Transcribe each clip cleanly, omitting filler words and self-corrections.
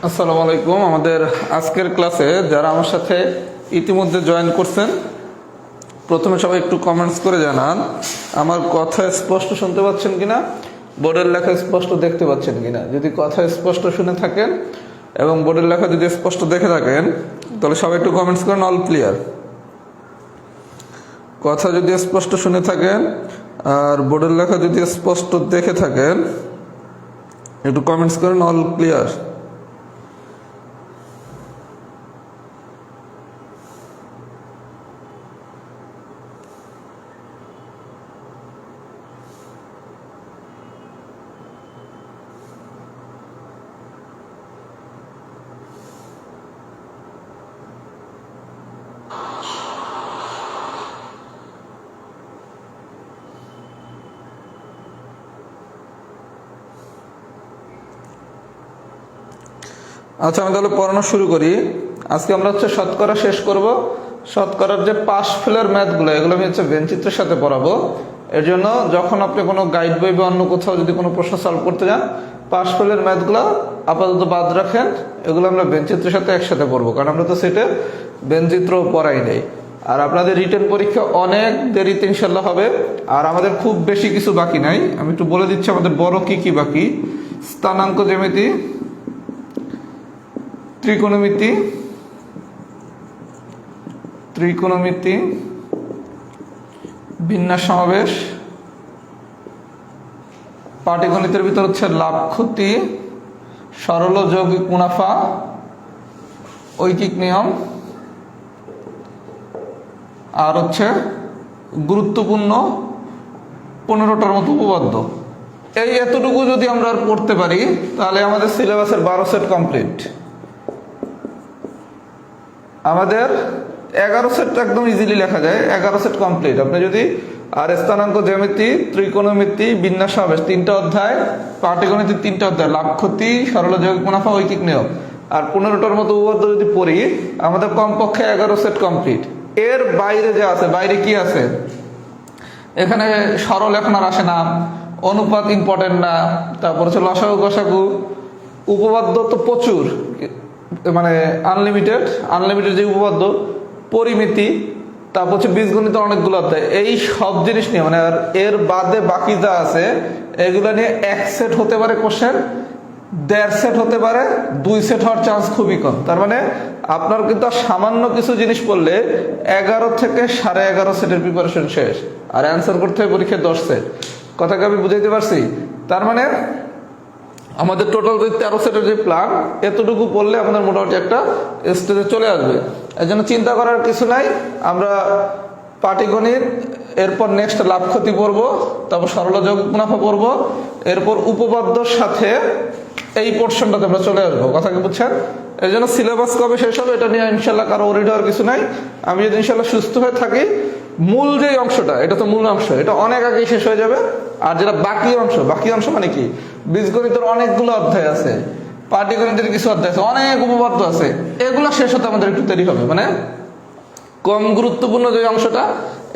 আসসালামু আলাইকুম। আমাদের আজকের ক্লাসে যারা আমার সাথে ইতিমধ্যে জয়েন করছেন, প্রথমে সবাই একটু কমেন্টস করে জানান আমার কথা স্পষ্ট শুনতে পাচ্ছেন কিনা, বোর্ডের লেখা স্পষ্ট দেখতে পাচ্ছেন কিনা। যদি কথা স্পষ্ট শুনে থাকেন এবং বোর্ডের লেখা যদি স্পষ্ট দেখে থাকেন তাহলে সবাই একটু কমেন্টস করেন অল ক্লিয়ার। কথা যদি স্পষ্ট শুনে থাকেন আর বোর্ডের লেখা যদি স্পষ্ট দেখে থাকেন একটু কমেন্টস করেন অল ক্লিয়ার। আচ্ছা, আমি তাহলে পড়ানো শুরু করি। আজকে আমরা শতকরা শেষ করব। শতকরার যে পাস ফেলের ম্যাথগুলো, এগুলো আমি বেঞ্চিত্রের সাথে পড়াবো। এর জন্য যখন আপনি কোনো গাইড বই বা অন্য কোথাও যদি কোনো প্রশ্ন সলভ করতে যান, পাস ফেলের ম্যাথগুলো আপাতত বাদ রাখেন, এগুলো আমরা বেঞ্চিত্রের সাথে একসাথে পড়বো, কারণ আমরা তো সেটে বেঞ্চিত্র পড়াই নেই। আর আপনাদের রিটেন পরীক্ষা অনেক দেরিতে ইনশাল্লাহ হবে, আর আমাদের খুব বেশি কিছু বাকি নাই। আমি একটু বলে দিচ্ছি আমাদের বড় কি কি বাকি। স্থানাঙ্ক জ্যামিতি, ত্রিকোণমিতি, বিন্যাস সমাবেশ, পাটিগণিতের ভিতর লাভ ক্ষতি, সরল ও যৌগিক মুনাফা, ঐকিক নিয়ম, আর গুরুত্বপূর্ণ 15টার মতো উপপাদ্য। এই এতটুকু যদি আমরা আর পড়তে পারি তাহলে আমাদের সিলেবাসের 12 সেট কমপ্লিট। আমাদের 11 সেট একদম ইজিলি লেখা যায়, 11 সেট কমপ্লিট। আপনি যদি আর স্থানাঙ্ক জ্যামিতি, ত্রিকোণমিতি, বিন্যাস সমাবেশ 3টা অধ্যায়, পাটিগণিত 3টা অধ্যায়, লাভ ক্ষতি, সরল যৌগিক মুনাফা, ঐকিক নিয়ম আর 15টার মতো উপপাদ্য যদি পড়ি, আমাদের কমপক্ষে 11 সেট কমপ্লিট। এর বাইরে যা আছে, বাইরে কি আছে, এখানে সরল এখন আর আসে না, অনুপাত ইম্পর্টেন্ট না, তারপর লসাগু গসাগু, উপপাদ্য তো প্রচুর, মানে আনলিমিটেড যে উপপাদ্য, পরিমিতি, তারপর বীজগণিত অনেকগুলো অধ্যায়। এই সব জিনিস নিয়ে মানে আর এর বাদে বাকি যা আছে এগুলো নিয়ে 1 সেট হতে পারে কোশ্চেন, 1.5 সেট হতে পারে, 2 সেট হওয়ার চান্স খুবই কম। তার মানে আপনার কিন্তু সামান্য কিছু জিনিস পড়লে 11 থেকে 11.5 সেটের প্রিপারেশন শেষ, আর অ্যান্সার করতে হবে পরীক্ষায় 10 সেট। কথাকে আমি বুঝাইতে পারছি? তার মানে আমাদের টোটাল 13 সেটের যে প্ল্যান, এতটুকু পড়লে আমাদের মোটামুটি একটা স্টেজে চলে আসবে। এর জন্য চিন্তা করার কিছু নাই। আমরা পাটিগণিত, এরপর নেক্সট লাভ ক্ষতি পড়বো, তারপর সরল যৌগিক মুনাফা পড়বো, এরপর উপপাদ্যর সাথে এই পোর্শনটাতে আমরা চলে আসবো। কথা কি বুঝছেন? এই জন্য সিলেবাস কবে শেষ হবে এটা নিয়ে ইনশাল্লাহ কারো ওরিড হওয়ার কিছু নাই। আমি যদি ইনশাল্লাহ সুস্থ হয়ে থাকি, মূল যে অংশটা, এটা তো মূল অংশ, এটা অনেক আগেই শেষ হয়ে যাবে। আর যেটা বাকি অংশ মানে কি, বীজগণিতের অনেকগুলো অধ্যায় আছে, পাটিগণিতের কিছু অধ্যায় আছে, অনেক উপপাদ্য আছে, এগুলো শেষ হতে আমাদের একটু দেরি হবে। মানে কম গুরুত্বপূর্ণ যে অংশটা,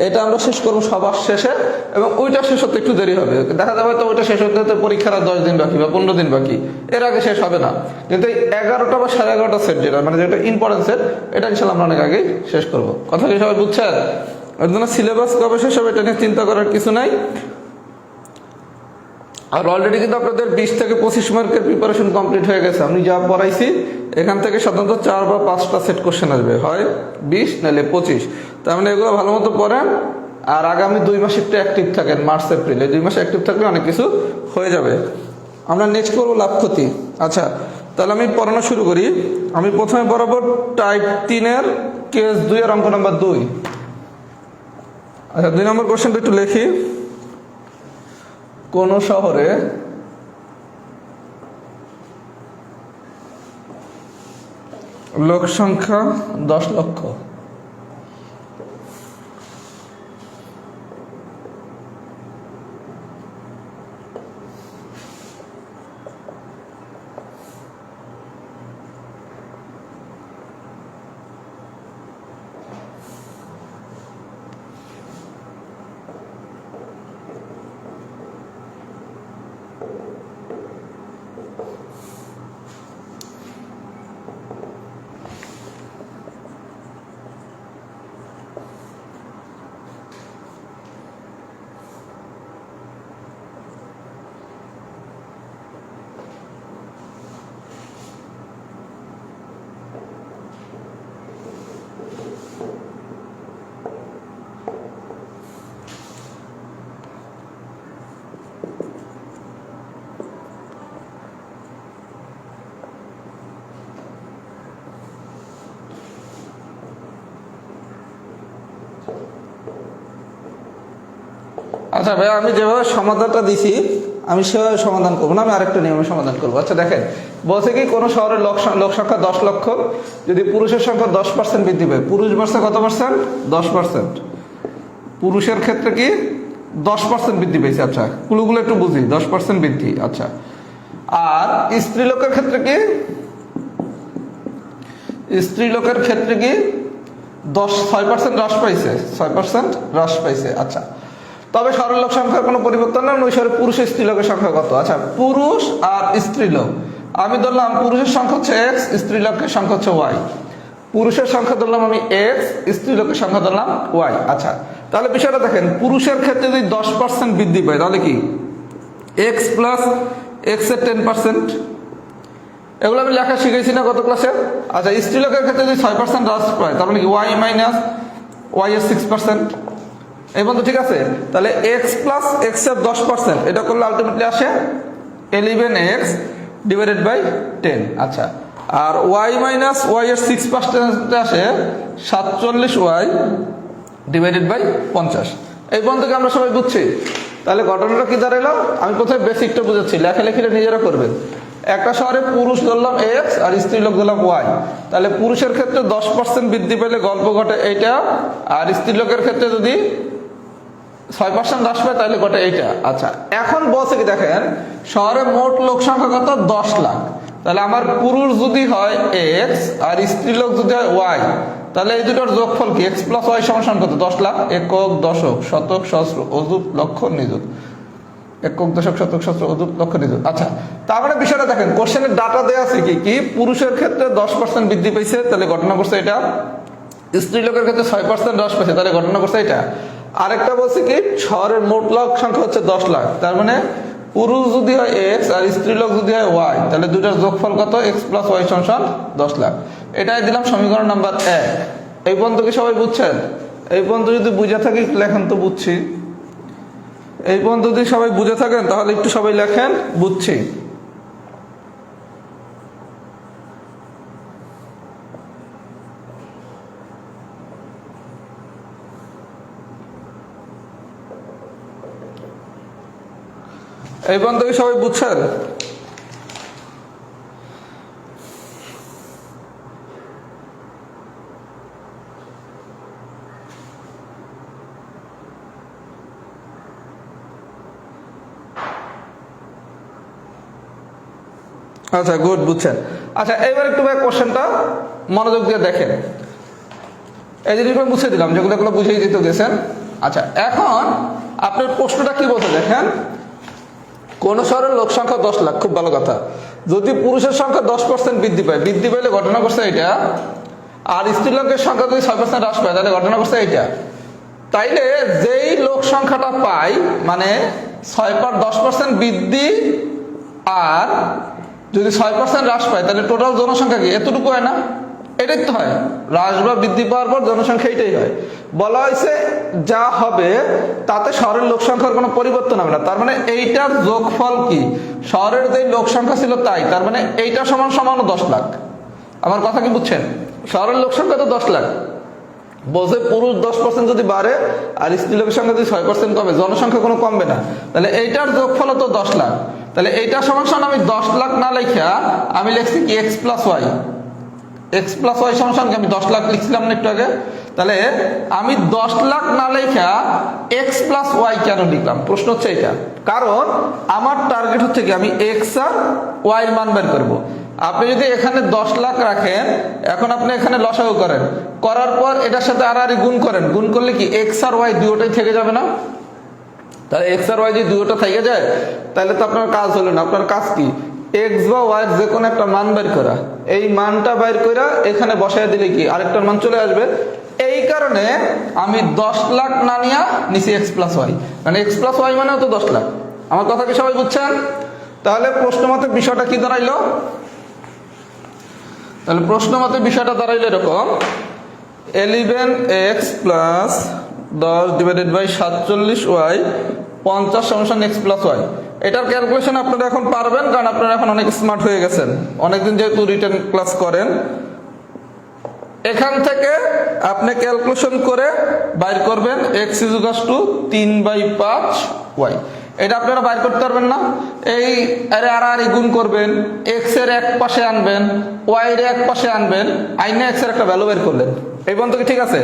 এটা আমরা শেষ করবো সবার শেষে, এবং ওইটা শেষ হতে একটু দেরি হবে। দেখা যাবে তো ওইটা শেষ হতে হতে পরীক্ষার 10 দিন বাকি বা 15 দিন বাকি, এর আগে শেষ হবে না। কিন্তু এই 11টা বা 11.5টা সেট যেটা মানে যেটা ইম্পর্টেন্ট সেট, এটা ইনশাল্লাহ আমরা অনেক আগেই শেষ করবো। কথা কি সবাই বুঝছেন? এর জন্য সিলেবাস কবে শেষ হবে এটা নিয়ে চিন্তা করার কিছু নাই। আর অলরেডি কিন্তু আপনাদের 20 থেকে 25 মার্কের প্রিপারেশন কমপ্লিট হয়ে গেছে। আমি যা পড়াইছি এখান থেকে সাধারণত 4 বা 5টা সেট কোশ্চেন আসবে, হয় 20 নাহলে 25। তার মানে এগুলো ভালো মতো পড়েন, আর আগামী 2 মাস একটু অ্যাক্টিভ থাকেন, মার্চ এপ্রিল, এই 2 মাসে অ্যাক্টিভ থাকলে অনেক কিছু হয়ে যাবে। আমরা নেক্সট করবো লাভ ক্ষতি। আচ্ছা, তাহলে আমি পড়ানো শুরু করি। আমি প্রথমে পড়াবো টাইপ 3-এর কেস 2 এর অঙ্ক নাম্বার 2। আচ্ছা, 2 নম্বর কোশ্চেনটা একটু লিখি। কোন শহরে লোক সংখ্যা 10 লক্ষ, আচ্ছা ভাই, আমি যেভাবে সমাধানটা দিছি আমি সেভাবে সমাধান করবো না, আমি আরেকটা নিয়মে সমাধান করবো। আচ্ছা দেখেন, বলছে কি কোনো শহরের লোক সংখ্যা 10 লক্ষ, যদি পুরুষের সংখ্যা 10% বৃদ্ধি পায়, পুরুষ বাড়ছে কত পার্সেন্ট? 10%। পুরুষের ক্ষেত্রে কি 10% বৃদ্ধি পেয়েছে। আচ্ছা কুলুগুলো একটু বুঝি, 10% বৃদ্ধি। আচ্ছা, আর স্ত্রীলোকের ক্ষেত্রে কি? স্ত্রীলোকের ক্ষেত্রে কি 6% হ্রাস পাইছে, 6% হ্রাস পাইছে। আচ্ছা, তবে সরল লোক সংখ্যার কোনো পরিবর্তন না, অনুসারে পুরুষ স্ত্রীলোকের সংখ্যা কত? আচ্ছা, পুরুষ আর স্ত্রীলোক আমি ধরলাম পুরুষের সংখ্যা হচ্ছে এক্স, স্ত্রীলোকের সংখ্যা হচ্ছে ওয়াই। পুরুষের সংখ্যা ধরলাম আমি এক্স, স্ত্রীলোকের সংখ্যা ধরলাম ওয়াই। আচ্ছা, তাহলে বিষয়টা দেখেন, পুরুষের ক্ষেত্রে যদি 10% বৃদ্ধি পায় তাহলে কি এক্স প্লাস এক্স এর 10%, এগুলো আমি লেখা শিখেছি না গত ক্লাসে। আচ্ছা, স্ত্রীলোকের ক্ষেত্রে যদি 6% হ্রাস পায় তাহলে কি ওয়াই মাইনাস ওয়াই এর 6%। এই বন্ধু ঠিক আছে, তাহলে এক্স প্লাস এক্স এর 10%, এটা করলে আলটিমেটলি আসে 11x ডিভাইডেড বাই 10। আচ্ছা, আর ওয়াই মাইনাস ওয়াই এর 6% আসে 47y ডিভাইডেড বাই 50। এই বন্ধুকে আমরা সবাই বুঝছি। তাহলে ঘটনাটা কি দাঁড়াইলো? আমি প্রথমে বেসিকটা বুঝাচ্ছি, লেখালেখিটা নিজেরা করবেন। একটা শহরে পুরুষ ধরলাম এক্স আর স্ত্রীলোক ধরলাম ওয়াই, তাহলে পুরুষের ক্ষেত্রে 10% বৃদ্ধি পেলে গল্প ঘটে এইটা, আর স্ত্রীলোকের ক্ষেত্রে যদি 6% হ্রাস পায় তাহলে ঘটে এইটা। আচ্ছা, এখন বলছে কি দেখেন, শহরে মোট লোক সংখ্যা কত? 10 লাখ। তাহলে আমার পুরুষ যদি হয় এক্স আর স্ত্রীলোক যদি হয় ওয়াই, তাহলে এই দুটোর যোগফল কি? এক্স প্লাস ওয়াই সমান কত? 10 লাখ। একক, দশক, শতক, সহস্র, অযুত, লক্ষ, নিযুত। একক, দশক, শতক, সহস্র, অযুত, লক্ষ, নিযুত। আচ্ছা, তার মানে বিষয়টা দেখেন, কোশ্চেনের ডাটা দেওয়া আছে কি কি পুরুষের ক্ষেত্রে 10% বৃদ্ধি পেয়েছে, তাহলে ঘটনা করছে এটা। স্ত্রীলোকের ক্ষেত্রে 6% হ্রাস পেয়েছে, তাহলে ঘটনা করছে এটা। আরেকটা বলছে কি শহরের মোট লোক সংখ্যা হচ্ছে 10 লাখ, তার মানে পুরুষ যদি হয় এক্স আর স্ত্রীলোক যদি হয় ওয়াই, তাহলে দুটার যোগফল কত? এক্স প্লাস ওয়াই সমান 10 লাখ। এটাই দিলাম সমীকরণ নাম্বার 1। এই পর্যন্ত কি সবাই বুঝছেন? এই পর্যন্ত যদি বুঝে থাকি লেখেন তো বুঝছি। এই পর্যন্ত যদি সবাই বুঝে থাকেন তাহলে একটু সবাই লেখেন বুঝছি। এই পর্যন্ত কি সবাই বুঝছেন? আচ্ছা গুড, বুঝছেন। আচ্ছা, এবার একটু কোশ্চেনটা মনোযোগ দিয়ে দেখেন। এই জিনিসগুলো মুছে দিলাম, যেগুলো বুঝেই দিতে গেছেন। আচ্ছা, এখন আপনার প্রশ্নটা কি বলতে দেখেন, কোন শহরের লোক সংখ্যা 10 লাখ, খুব ভালো কথা। যদি পুরুষের সংখ্যা 10% বৃদ্ধি পায়, বৃদ্ধি পাইলে ঘটনা করছে এটা, আর স্ত্রীলোকের সংখ্যা যদি 6% হ্রাস পায় তাহলে ঘটনা করছে এইটা। তাইলে যেই লোক সংখ্যাটা পাই, মানে 10% বৃদ্ধি আর যদি 6% হ্রাস পায়, তাহলে টোটাল জনসংখ্যা কি এতটুকু হয় না? এটাই তো হয়, হ্রাস বা বৃদ্ধি পাওয়ার পর জনসংখ্যা এটাই হয়। বলা হয়েছে যা হবে তাতে শহরের লোক সংখ্যার কোনো পরিবর্তন হবে না, তার মানে এইটার যোগফল কি? শহরের যে লোক সংখ্যা ছিল তাই, তার মানে এইটা সমান সমান 10 লাখ। আমার কথা কি বুঝছেন? শহরের লোক সংখ্যা তো 10 লাখ, বলছে পুরুষ 10% যদি বাড়ে আর স্ত্রীলোকের সংখ্যা যদি 6% কমে, জনসংখ্যা কোনো কমবে না, তাহলে এইটার যোগফল তো 10 লাখ। তাহলে এইটা সমান সমান আমি 10 লাখ না লেখা আমি লিখছি কি x plus y. X plus y সমান কি আমি 10 লাখ লিখছিলাম না একটু আগে? তাহলে আমি 10 লাখ না লেখা এক্স প্লাস ওয়াই কেন লিখলাম? প্রশ্ন হচ্ছে এটা, কারণ আমার টার্গেট হচ্ছে কি আমি এক্স আর ওয়াই এর মান বের করবো। আপনি যদি এখানে 10 লাখ রাখেন, এখন আপনি এখানে লসাগু করেন, করার পর এটার সাথে আর গুণ করেন, গুণ করলে কি এক্স আর ওয়াই দুটোই থেকে যাবে না? তাহলে এক্স আর ওয়াই যদি দুটো থেকে যায় তাহলে তো আপনার কাজ হলো না। আপনার কাজ কি? এক্স বা ওয়াই যে কোনো একটা মান বের করা, এই মানটা বের করে এখানে বসায় দিলে কি আরেকটার মান চলে আসবে। এই কারণে আমি 10 লাখ না নিয়ে নিচে এক্স প্লাস ওয়াই, মানে এক্স প্লাস ওয়াই মানেও তো 10 লাখ। আমার কথা কি সবাই বুঝছেন? তাহলে প্রশ্ন মতে বিষয়টা কি দাঁড়াইলো? তাহলে প্রশ্ন মতে বিষয়টা দাঁড়াইলো এরকম, 11x plus 10 divided by 47y 50 সমান এক্স প্লাস ওয়াই। এটার ক্যালকুলেশন আপনারা এখন পারবেন, কারণ আপনারা এখন অনেক স্মার্ট হয়ে গেছেন, অনেকদিন যেহেতু রিটেন ক্লাস করেন। এখান থেকে আপনি ক্যালকুলেশন করে বাইর করবেন x = 3/5y। এটা আপনারা বাইর করতে পারবেন না, এই আর গুণ করবেন, x এর এক পাশে আনবেন, y এর এক পাশে আনবেন, আইনে x এর একটা ভ্যালু বের করলেন। এই পর্যন্ত কি ঠিক আছে?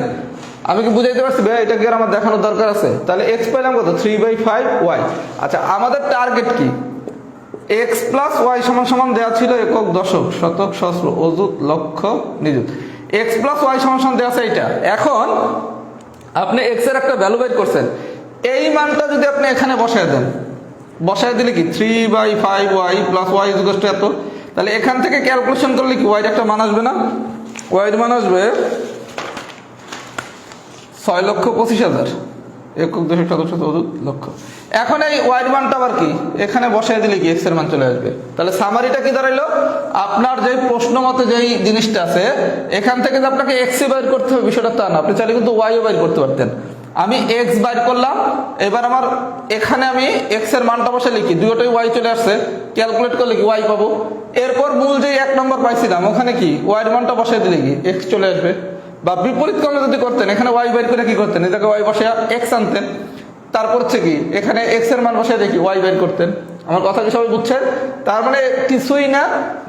আমি কি বুঝাইতে পারছি ভাই? এটা কি আর আমার দেখানোর দরকার আছে? তাহলে x পাইলাম কত? 3/5y। আচ্ছা, আমাদের টার্গেট কি? x + y সমান দেওয়া ছিল একক, দশক, শতক, সহস্র, অযুত, লক্ষ, নিযুত। x + y সমান দেওয়া আছে এইটা। এখন আপনি x এর একটা ভ্যালু বের করছেন, এই মানটা যদি আপনি এখানে বসায় দেন, বসায় দিলে কি 3/5y + y = এত। তাহলে এখান থেকে ক্যালকুলেশন করলে কি y এর একটা মান আসবে না? y এর মান আসবে 6,25,000, একক, দশক, শতক, সহস্র, অযুত, লক্ষ। এখন এই y এর মানটা আবার কি এখানে বসায় দিলে কি x এর মান চলে আসবে। তাহলে সামারিটা কি দাঁড়াইলো? আপনার যে প্রশ্ন মতে যেই জিনিসটা আছে, এখান থেকে যে আপনাকে x বাইর করতে হবে বিষয়টা তা না, আপনি চাইলে কিন্তু y ও বাইর করতে পারতেন। আমি x বাইর করলাম, এবার আমার এখানে আমি x এর মানটা বসে লিখি, দুটোই y চলে আসছে, ক্যালকুলেট করলে কি y পাবো। এরপর মূল যে 1 নম্বর পাইছিলাম ওখানে কি y এর মানটা বসায় দিলে কি x চলে আসবে। বা বিপরীত ক্রমে যদি করতেন, এখানে y বাইর করে কি করতেন, এই জায়গায় y বসে x আনতেন, তারপর হচ্ছে কি এখানে x এর মান বসে দেখি y বের করতেন। আমার কথা কি সবাই বুঝছেন? তার মানে কিছুই না,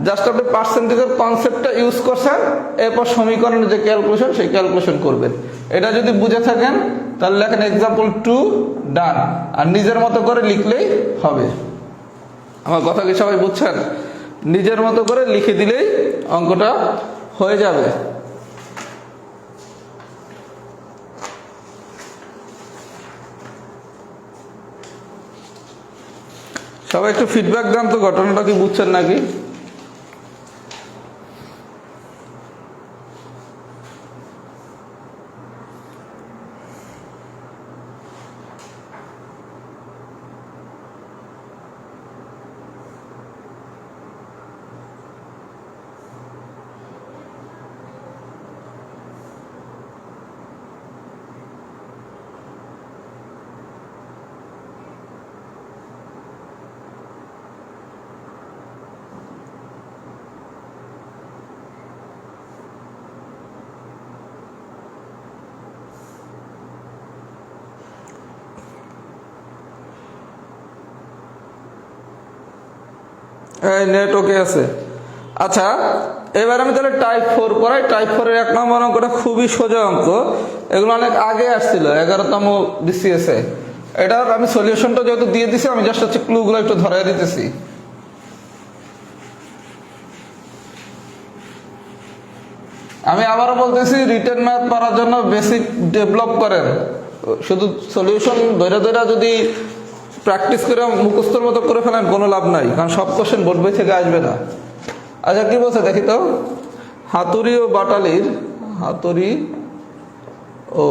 জাস্ট আপনি পার্সেন্টেজের কনসেপ্টটা ইউজ করছেন, এরপর সমীকরণের যে ক্যালকুলেশন সেই ক্যালকুলেশন করবেন। এটা যদি বুঝে থাকেন তাহলে লেখেন এক্সাম্পল 2 ডান, আর নিজের মতো করে লিখলেই হবে। আমার কথা কি সবাই বুঝছেন? নিজের মতো করে লিখে দিলেই অঙ্কটা হয়ে যাবে। সবাই একটু ফিডব্যাক দেন তো, ঘটনাটা কি বুঝছেন নাকি? নেট ওকে আছে। আচ্ছা, এবার আমি তাহলে টাইপ 4 করাই। টাইপ 4 এর 1 নম্বর অঙ্কটা খুবই সোজা অঙ্ক, এগুলো অনেক আগে আসছিল 11তম BCS এ। এটার আমি সলিউশনটা যেহেতু দিয়ে দিছি, আমি জাস্ট হচ্ছে ক্লুগুলো একটু ধরাই দিতেছি। আমি আবারও বলতেছি, রিটেন ম্যাথ পারার জন্য বেসিক ডেভেলপ করেন। শুধু সলিউশন ধরে ধরে যদি প্র্যাকটিস করে মুখস্থর মতো করে ফেলেন কোনো লাভ নাই, কারণ সব কোশ্চেন বোর্ড বই থেকে আসবে না। আচ্ছা, কি বলছে দেখি তো? হাতুড়ি ও বাটালির, হাতুড়ি ও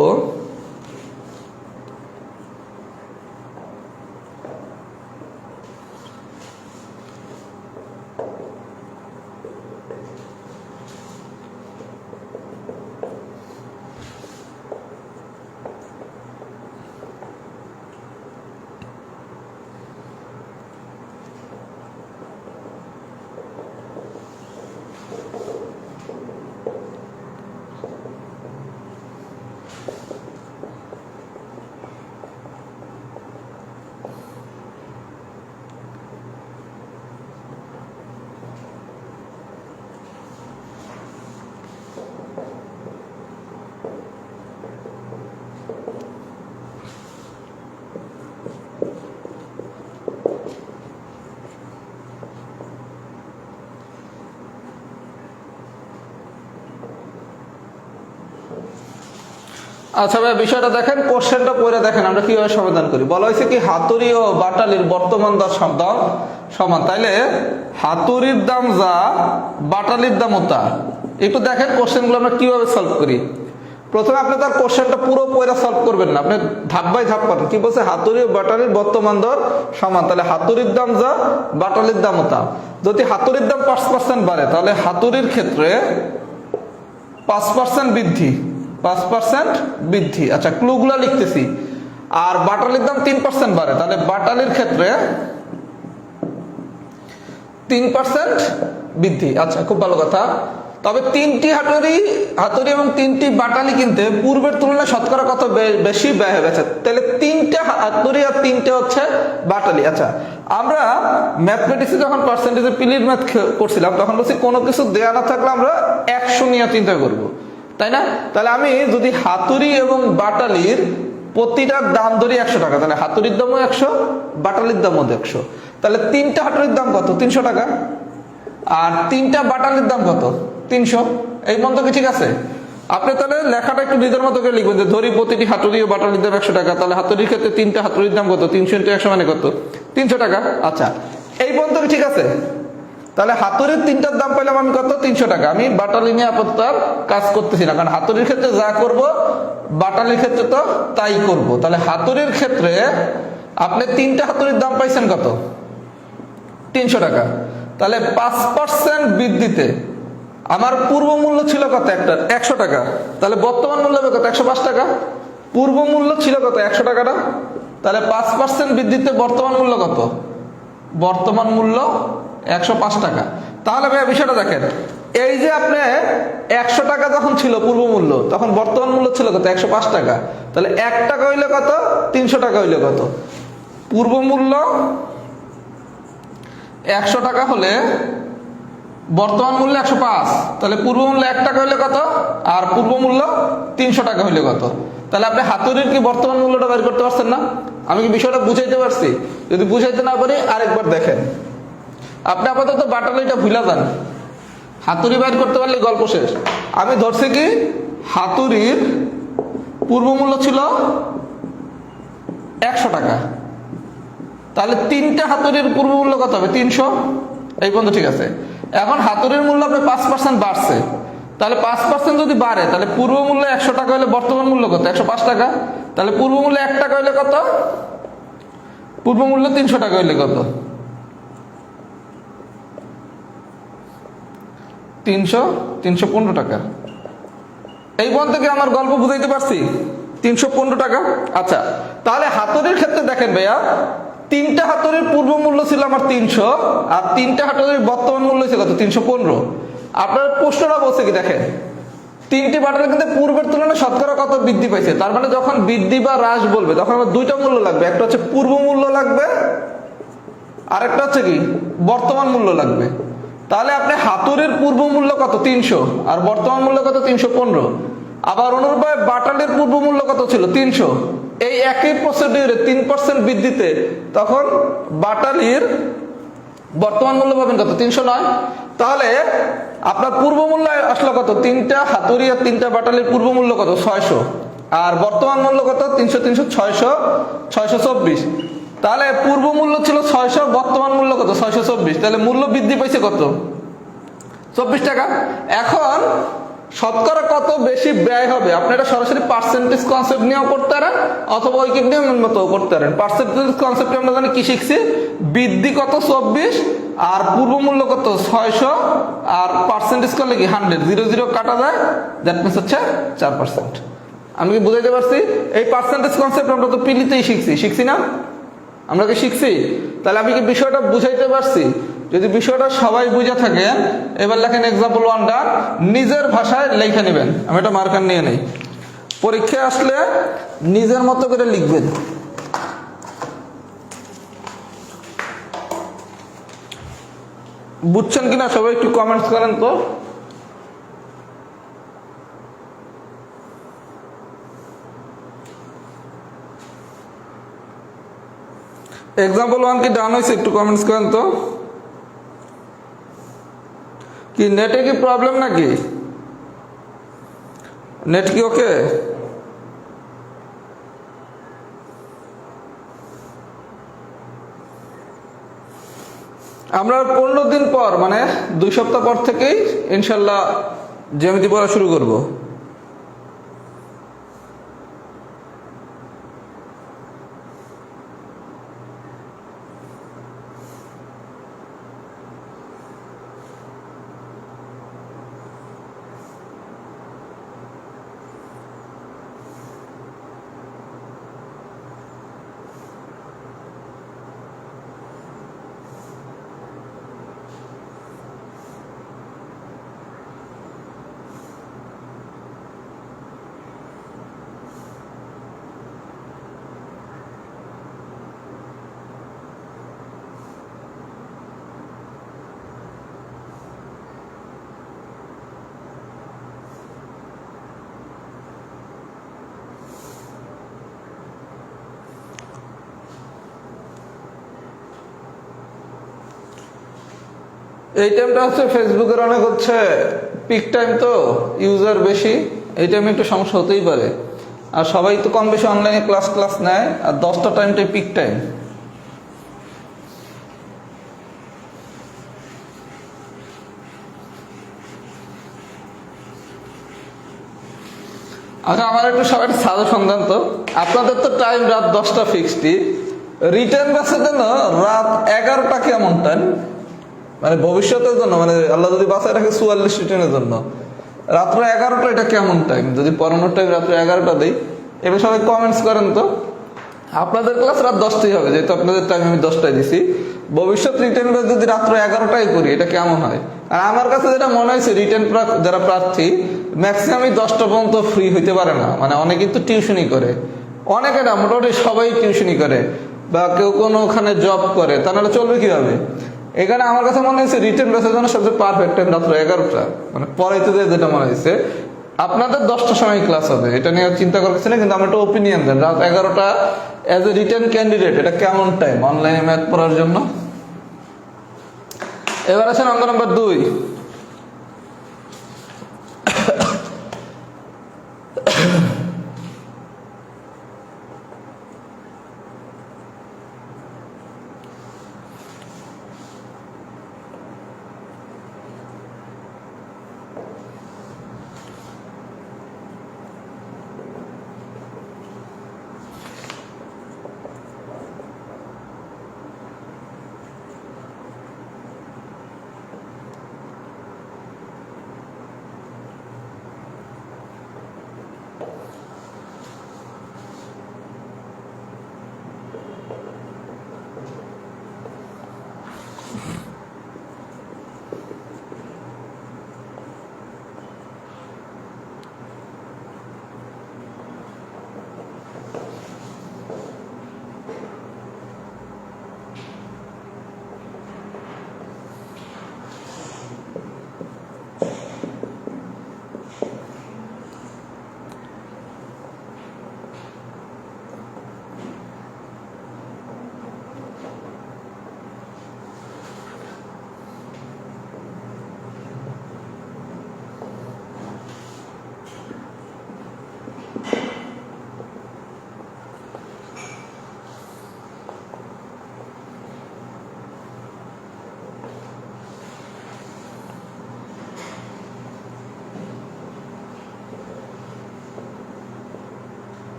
আচ্ছা ভাই, বিষয়টা দেখেন, কোশ্চেনটা পড়ে দেখেন আমরা কিভাবে সমাধান করি। বলা হয়েছে কি হাতুড়ি ও বাটালির বর্তমান দর সমান, তাইলে হাতুড়ির দাম যা, বাটালির দামও তা। একটু দেখেন কোশ্চেনগুলো আমরা কিভাবে সলভ করি। প্রথমে আপনি তার কোশ্চেনটা পুরো পয়রা সলভ করবেন না, আপনি ধাপ বাই ধাপ করেন। কি বলছে? হাতুড়ি ও বাটালির বর্তমান দর সমান, তাহলে হাতুড়ির দাম যা, বাটালির দামও তা। যদি হাতুড়ির দাম 5% বাড়ে, তাহলে হাতুড়ির ক্ষেত্রে 5% বৃদ্ধি, 5% বৃদ্ধি। আচ্ছা, ক্লুগুলো লিখতেছি। আর বাটালির দাম 3% বাড়ে, তাহলে বাটালির ক্ষেত্রে 3% বৃদ্ধি। আচ্ছা, খুব ভালো কথা। তবে তিনটি হাতুড়ি এবং তিনটি বাটালি কিনতে পূর্বের তুলনায় শতকরা কত বেশি ব্যয় হয়ে গেছে? তাহলে তিনটে হাতুড়ি আর তিনটে হচ্ছে বাটালি। আচ্ছা, আমরা ম্যাথমেটিক্সে যখন পার্সেন্টেজের পিলির ম্যাথ করছিলাম তখন বলছি কোনো কিছু দেয়া না থাকলে আমরা 100 নিয়ে চিন্তা করব, তাই না? তাহলে আমি যদি হাতুড়ি এবং বাটালির প্রতিটার দাম ধরি 100 টাকা, তাহলে হাতুড়ির দামও 100, বাটালির দামও 100। তাহলে তিনটা হাতুড়ির দাম কত? 300 টাকা। আর তিনটা বাটালির দাম কত? 300। এই পর্যন্ত কি ঠিক আছে? আপনি তাহলে লেখাটা একটু নিজের মতো করে লিখবেন যে ধরি প্রতিটি হাতুড়ি ও বাটালির দাম 100 টাকা, তাহলে হাতুড়ির ক্ষেত্রে তিনটা হাতুড়ির দাম কত? 300 × 100 মানে কত? 300 টাকা। আচ্ছা, এই পর্যন্ত কি ঠিক আছে? তাহলে হাতুড়ির তিনটার দাম পাইলাম আমি কত? 300 টাকা। আমি বাটালি নিয়ে আপাতত কাজ করতেছি না, কারণ হাতুড়ির ক্ষেত্রে যা করব বাটালির ক্ষেত্রে তো তাই করব। তাহলে হাতুড়ির ক্ষেত্রে আপনি তিনটা হাতুড়ির দাম পাইছেন কত? 300 টাকা। তাহলে 5% বৃদ্ধিতে আমার পূর্ব মূল্য ছিল কত? একটা 100 টাকা। তাহলে বর্তমান মূল্য হবে কত? 105 টাকা। পূর্ব মূল্য ছিল কত? 100 টাকাটা। তাহলে 5% বৃদ্ধিতে বর্তমান মূল্য কত? বর্তমান মূল্য 105 টাকা। তাহলে ভাইয়া বিষয়টা দেখেন, এই যে আপনি 100 টাকা যখন ছিল পূর্ব মূল্য, তখন বর্তমান মূল্য ছিল কত? 105 টাকা। তাহলে 1 টাকা হইলে কত? 300 টাকা হইলে কত? পূর্ব মূল্য 100 টাকা হলে বর্তমান মূল্য 105, তাহলে পূর্ব মূল্য 1 টাকা হইলে কত? আর পূর্ব মূল্য 300 টাকা হইলে কত? তাহলে আপনি হাতুড়ির কি বর্তমান মূল্যটা বের করতে পারছেন না? আমি কি বিষয়টা বুঝাইতে পারছি? যদি বুঝাইতে না পারি আরেকবার দেখেন। আপনি আপাতত বাটালিটা ভুলা যান, হাতুড়ি বের করতে পারলে গল্প শেষ। আমি ধরছি কি হাতুড়ির পূর্ব মূল্য ছিল 100 টাকা, তাহলে তিনটা হাতুড়ির পূর্ব মূল্য কত হবে? 300। এই পর্যন্ত ঠিক আছে। এখন হাতুড়ির মূল্য আপনার 5% বাড়ছে, তাহলে 5% যদি বাড়ে তাহলে পূর্ব মূল্য 100 টাকা হলে বর্তমান মূল্য কত? 105 টাকা। তাহলে পূর্ব মূল্য 1 টাকা হলে কত? পূর্ব মূল্য 300 টাকা হলে কত? 315 টাকা। এই পর্যন্ত কি আমার গল্প বুঝাইতে পারছি? 315 টাকা। আচ্ছা, তাহলে হাতুড়ির ক্ষেত্রে দেখেন ভাইয়া, তিনটা হাতুড়ির পূর্ব মূল্য ছিল আমার 300, আর তিনটা হাতুড়ির বর্তমান মূল্য ছিল কত? 315। আপনার প্রশ্নটা বলছে কি দেখেন, তিনটি বাটালি কিন্তু পূর্বের তুলনায় শতকরা কত বৃদ্ধি পাইছে? তার মানে যখন বৃদ্ধি বা হ্রাস বলবে তখন আমার দুইটা মূল্য লাগবে, একটা হচ্ছে পূর্ব মূল্য লাগবে, আর একটা হচ্ছে কি বর্তমান মূল্য লাগবে। তাহলে আপনি হাতুড়ির পূর্ব মূল্য কত? 300, আর বর্তমান মূল্য কত? 315। আবার অনুরূপভাবে বাটালির পূর্ব মূল্য কত ছিল? 300। এই একই প্রসিডিউরে 3% বৃদ্ধিতে তখন বাটালির বর্তমান মূল্য পাবেন কত? 309। তাহলে আপনার পূর্ব মূল্য আসলো কত? তিনটা হাতুড়ি আর তিনটা বাটালির পূর্ব মূল্য কত? 600। আর বর্তমান মূল্য কত? 300 300 600 624। তাহলে পূর্ব মূল্য ছিল 600, বর্তমান মূল্য কত? 624। তাহলে মূল্য বৃদ্ধি পাইছে কত? 24 টাকা। এখন শতকরা কত বেশি ব্যয় হবে? আপনি এটা সরাসরি পার্সেন্টেজ কনসেপ্ট নিয়েও করতে পারেন, অথবা ঐকিক নিয়মের মতো করতে পারেন। পার্সেন্টেজ কনসেপ্টে আমরা জানি কি শিখছি? বৃদ্ধি কত? 24, আর পূর্ব মূল্য কত? 600, আর পার্সেন্টেজ করলে কি 100, 0 0 কাটা যায়, দ্যাট মিনস হচ্ছে 4%। আমি কি বুঝাইতে পারছি? এই পার্সেন্টেজ কনসেপ্ট আমরা তো পিলিতেই শিখছি না? আমরা কি শিখছি? তাহলে আমি কি বিষয়টা বুঝাইতে পারছি? যদি বিষয়টা সবাই বুঝে থাকেন, এবার লেখেন এক্সাম্পল 1 ডান, নিজের ভাষায় লেখা নেবেন। আমি এটা মার্কার নিয়ে নেই, পরীক্ষায় আসলে নিজের মতো করে লিখবেন। বুঝছেন কিনা সবাই একটু কমেন্টস করেন তো। এক্সাম্পল 1 কি ডান হয়েছে? একটু কমেন্টস করেন তো। কি নেটে কি প্রবলেম নাকি? নেট কি ওকে? আমরা 15 দিন পর, মানে 2 সপ্তাহ পর থেকেই ইনশাল্লাহ জ্যামিতি পড়া শুরু করব। এই টাইমটা হচ্ছে ফেসবুকের অনেক হচ্ছে পিক টাইম, তো ইউজার বেশি, এই টাইমে একটু সমস্যা হতেই পারে। আর সবাই তো কম বেশি অনলাইনে ক্লাস নেয়, আর 10টা টাইমটাই পিক টাইম। আচ্ছা, আমার একটু সবাই সাজেশন দেন তো, আপনাদের তো টাইম রাত 10টা ফিক্সডই, রিটার্ন ব্যাচের জন্য রাত 11টা কেমন টাইম? মানে ভবিষ্যতের জন্য, মানে আল্লাহ যদি বাঁচায় রাখে 44 রিটার্নের জন্য রাত্র 11টা, এটা কেমন টাইম? যদি পড়ানোর টাইম রাত্র 11টা দেই, এবার সবাই কমেন্টস করেন তো। আপনাদের ক্লাস রাত 10টাই হবে, যেহেতু আপনাদের টাইম আমি 10টায় দিছি। ভবিষ্যৎ রিটার্ন ব্যাচ যদি রাত্র 11টায় করি, এটা কেমন হয়? আর আমার কাছে যেটা মনে হয়েছে, রিটার্ন যারা প্রার্থী ম্যাক্সিমামই 10টা পর্যন্ত ফ্রি হইতে পারে না। মানে অনেকে কিন্তু টিউশনই করে, অনেকে না, মোটামুটি সবাই টিউশনই করে, বা কেউ কোনো ওখানে জব করে, তা নাহলে চলবে কিভাবে? এখানে আমার কাছে মনে হয়েছে রিটার্ন ব্যাচের জন্য সবচেয়ে পারফেক্ট টাইম রাত্র 11টা, মানে পড়াইতে যেটা মনে হয়েছে। আপনাদের 10টার সময় ক্লাস হবে, এটা নিয়ে চিন্তা করতেছি না, কিন্তু আমার একটা ওপিনিয়ন দেন, রাত 11টা অ্যাজ এ রিটার্ন ক্যান্ডিডেট এটা কেমন টাইম অনলাইনে ম্যাথ পড়ার জন্য? এবার আছেন অঙ্ক নম্বর 2।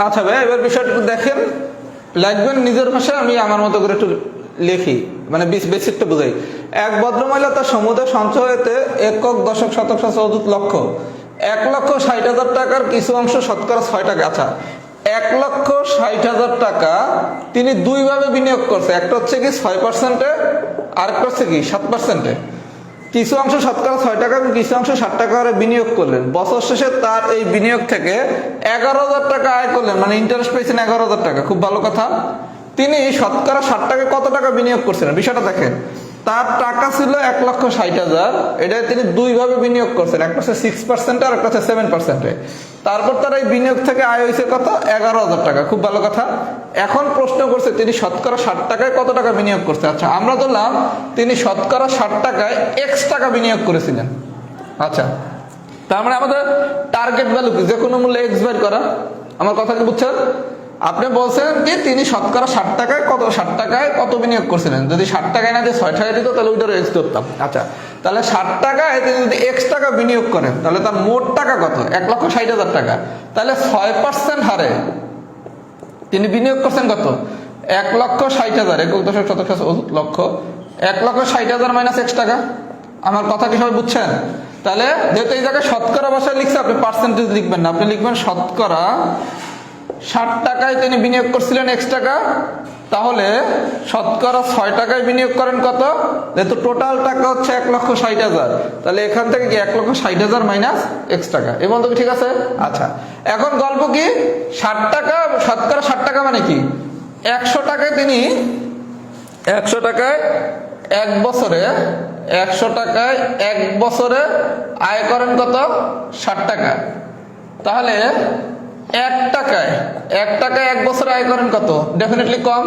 আচ্ছা ভাই, এবার বিষয়টা একটু দেখেন, লিখবেন নিজের ভাষায়, আমি আমার মতো করে একটু লিখি, মানে বেসিকটা বুঝাই। এক ভদ্রমহিলা তার সমুদয় সঞ্চয় হইতে একক, দশক, শতক, সহস্র, লক্ষ 1,60,000 টাকার কিছু অংশ শতকরা 6 টাকা। আচ্ছা, 1,60,000 টাকা তিনি দুইভাবে বিনিয়োগ করছে, একটা হচ্ছে কি 6%-এ, আরেকটা হচ্ছে কি 7%-এ। কিছু অংশ শতকরা 6 টাকা এবং কিছু অংশ 60 টাকা করে বিনিয়োগ করলেন। বছর শেষে তার এই বিনিয়োগ থেকে 11,000 টাকা আয় করলেন, মানে ইন্টারেস্ট পেয়েছেন 11,000 টাকা। খুব ভালো কথা। তিনি শতকরা 60 টাকায় কত টাকা বিনিয়োগ করছিলেন, বিষয়টা দেখেন। তার টাকা ছিল 1,60,000, এটা তিনি দুইভাবে বিনিয়োগ করছেন, একটা হচ্ছে 6%, আর একটা হচ্ছে 7%-এ। তারপর তার এই বিনিয়োগ থেকে আয় হয়েছে কত? 11,000 টাকা। খুব ভালো কথা। এখন প্রশ্ন করছে তিনি শতকরা 60 টাকায় কত টাকা বিনিয়োগ করছে। আচ্ছা, আমরা ধরলাম তিনি শতকরা 60 টাকায় X টাকা বিনিয়োগ করেছিলেন। আচ্ছা, তার মানে আমাদের টার্গেট ভ্যালু কি? যে কোনো মূল্যে X বের করা। আমার কথা কি বুঝছেন? আপনি বলছেন কি তিনি শতকরা 60 টাকায় কত বিনিয়োগ করছিলেন। যদি 60 টাকায় না যে 6 টাকা দিত, তাহলে ওইটার X ধরতাম। আচ্ছা, তাহলে 60 টাকায় তিনি যদি X টাকা বিনিয়োগ করেন, তাহলে তার মোট টাকা কত? 1,60,000 টাকা। তাহলে 6% হারে তিনি বিনিয়োগ করছেন কত? 1,60,000, একক, দশক, শতক, লক্ষ। 1,60,000 মাইনাস X টাকা। আমার কথা কি সবাই বুঝছেন? তাহলে যেহেতু এই জায়গায় শতকরা ভাষায় লিখছে, আপনি পার্সেন্টেজ লিখবেন না, আপনি লিখবেন শতকরা 60 টাকায় তিনি বিনিয়োগ করছিলেন X টাকা। তাহলে শতকরা 6 টাকায় বিনিয়োগ করেন কত? যেহেতু টোটাল টাকা হচ্ছে 1,60,000, তাহলে এখান থেকে কি 1,60,000 মাইনাস X টাকা। এই বন্ধু কি ঠিক আছে? আচ্ছা, এখন গল্প কি, 60 টাকা, শতকরা 60 টাকা মানে কি 100 টাকায় তিনি 100 টাকায় 1 বছরে 100 টাকায় 1 বছরে আয় করেন কত? 60 টাকা। তাহলে 1 টাকায় 1 বছরে আয় করেন কত? ডেফিনেটলি কম।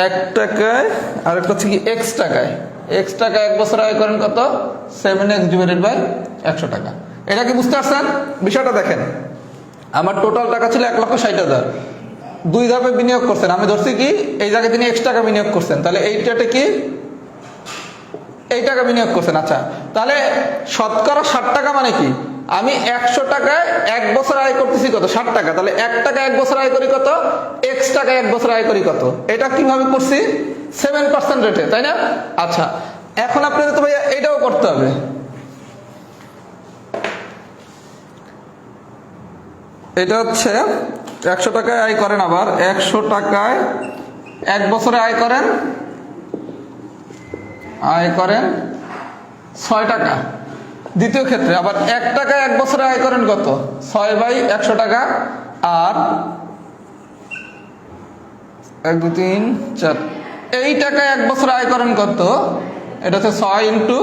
1 টাকায় আর একটা হচ্ছে কি x টাকায় 1 বছরে আয় করেন কত? 7x ডিভাইডেড বাই 100 টাকা। এটা কি বুঝতে পারছেন? বিষয়টা দেখেন, আমার টোটাল টাকা ছিল 1,60,000, 2 ধাপে বিনিয়োগ করছেন। আমি ধরছি কি এই জায়গায় তিনি x টাকা বিনিয়োগ করছেন, তাহলে এইটাতে কি এই টাকা বিনিয়োগ করছেন। আচ্ছা, তাহলে শতকরা 60 টাকা মানে কি? আমি 100 টাকায় 1 বছর আয় করতেছি কত? 60 টাকা। তাহলে 1 টাকা 1 বছর আয় করি কত? x টাকায় 1 বছর আয় করি কত? এটা কিভাবে করছি? 7% রেটে, তাই না? আচ্ছা, এখন আপনাদের তো ভাইয়া এটাও করতে হবে। এটা হচ্ছে 100 টাকায় আয় করেন, আবার 100 টাকায় 1 বছরে আয় করেন 6 টাকা। দ্বিতীয় ক্ষেত্রে আবার 1 টাকায় 1 বছরে আয় করেন কত? 6/100 টাকা। আর 1 2 3 4 এই টাকায় 1 বছরে আয় করেন কত? এটা হচ্ছে 6 ইন্টু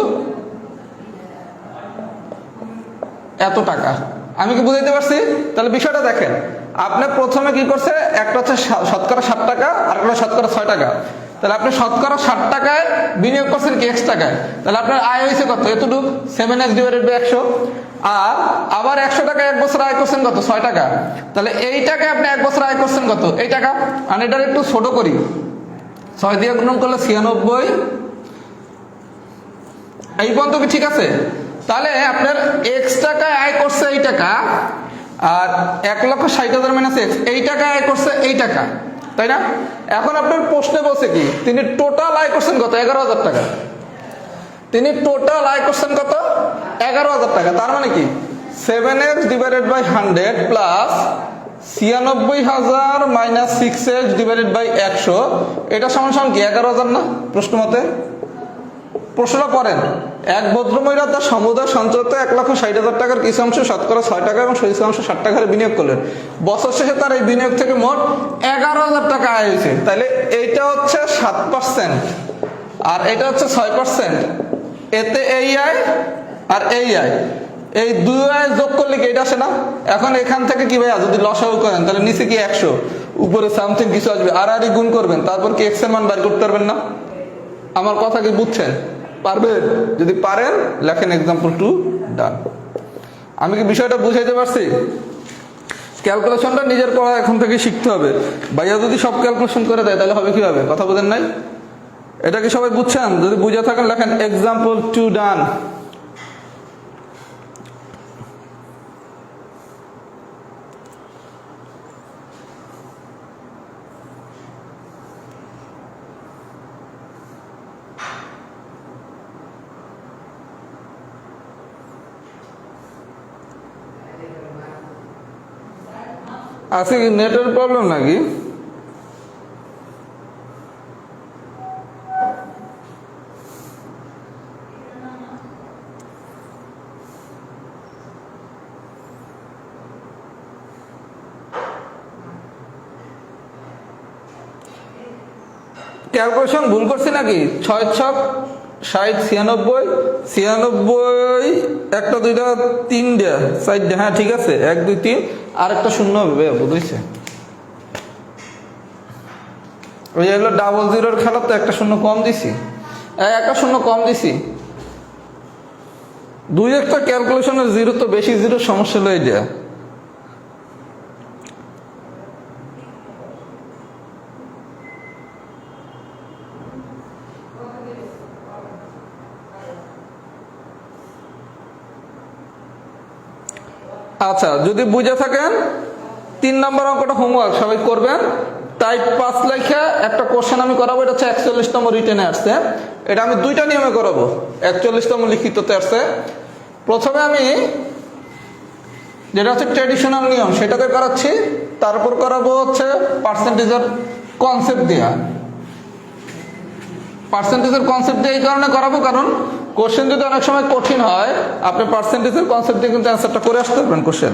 এত টাকা। আমি কি বুঝাইতে পারছি? তাহলে বিষয়টা দেখেন, আপনি প্রথমে কি করছে, একটা হচ্ছে শতকরা 60 টাকা আর একটা শতকরা 6 টাকা। তাহলে আপনি শতকরা 60 টাকায় বিনিয়োগ করছেন কি x টাকায়, তাহলে আপনার আয় হয়েছে কত? এতটুকু 7x ডিভাইডেড বাই 100। আর আবার 100 টাকায় 1 বছর আয় করছেন কত? 6 টাকা। তাহলে এই টাকায় আপনি 1 বছর আয় করছেন কত? এই টাকা। আর এটার একটু ছোট করি, 6 দিয়ে গুণন করলে 96। এই পর্যন্ত কি ঠিক আছে? তাহলে আপনার x টাকায় আয় করছে এই টাকা, আর 1,60,000 মাইনাস x এই টাকায় আয় করছে এই টাকা, তাই না? এখন আপনার প্রশ্নে বলছে কি তিনি টোটাল আয় করছেন কত? 11,000 টাকা। তিনি টোটাল আয় করছেন কত? 11,000 টাকা। তার মানে কি 7x divided by 100 plus 96,000 minus 6x divided by 100, এটা সমান সমান কি 11,000 না? প্রশ্ন মতে প্রশ্নটা পড়েন, এক ভদ্রমহিলা তার সমুদায় সঞ্চয়িত 1,60,000 টাকার কিছু অংশ শতকরা 6 টাকা এবং কিছু অংশ 60 টাকার বিনিয়োগ করলেন। বছর শেষে তার এই বিনিয়োগ থেকে মোট 11,000 টাকা আয় হয়েছে। তাহলে এইটা হচ্ছে 7% আর এটা হচ্ছে 6%। এতে এই আয় আর এই আয়, এই দুই আয় যোগ করলে কি এটা আসে না? এখন এখান থেকে কি ভাইয়া যদি লসাগু করেন তাহলে নিচে কি 100, উপরে সামথিং কিছু আসবে, আর গুণ করবেন, তারপর কি x এর মান বের করতে পারবেন না? আমার কথা কি বুঝছেন? পারবেন? যদি পারেন লেখেন এক্সাম্পল 2 ডান। আমি কি বিষয়টা বুঝাইতে পারছি? ক্যালকুলেশনটা নিজের পড়া এখন থেকে শিখতে হবে। ভাইয়া যদি সব ক্যালকুলেশন করে দেয় তাহলে হবে কি হবে? কথা বুঝেন নাই? এটা কি সবাই বুঝছেন? যদি বুঝে থাকেন লেখেন এক্সাম্পল 2 ডান। আজকে কি নেটের প্রবলেম নাকি? ক্যালকুলেশন ভুল করছি নাকি? 6 ছক 60 96 96 একটা দুইটা তিনটা চারটা, হ্যাঁ ঠিক আছে, 1 2 3 আর একটা শূন্য হবে, বুঝেছে? ওই হলো ডাবল জিরোর খেলা, তো একটা শূন্য কম দিছি, একটা শূন্য কম দিছি। দুই একটা ক্যালকুলেশনের জিরো তো বেশি জিরো সমস্যা লয়ে যায়। আচ্ছা, যদি বুঝে থাকেন 3 নম্বর অঙ্কটা হোমওয়ার্ক সবাই করবেন। টাইপ 5 লেখা একটা কোশ্চেন আমি করাবো, এটা হচ্ছে 41তম রিটেনে আসছে। এটা আমি দুইটা নিয়মে করাবো, 41তম লিখিততে আসছে। প্রথমে আমি যেটা হচ্ছে ট্র্যাডিশনাল নিয়ম সেটাতে করাচ্ছি, তারপর করাবো হচ্ছে পার্সেন্টেজের কনসেপ্ট দিয়া। পার্সেন্টেজের কনসেপ্ট দিয়ে এই কারণে করাবো, কারণ কোশ্চেন যদি অনেক সময় কঠিন হয় আপনি পার্সেন্টেজের কনসেপ্ট দিয়ে কিন্তু অ্যান্সারটা করে আসতে পারবেন কোশ্চেন।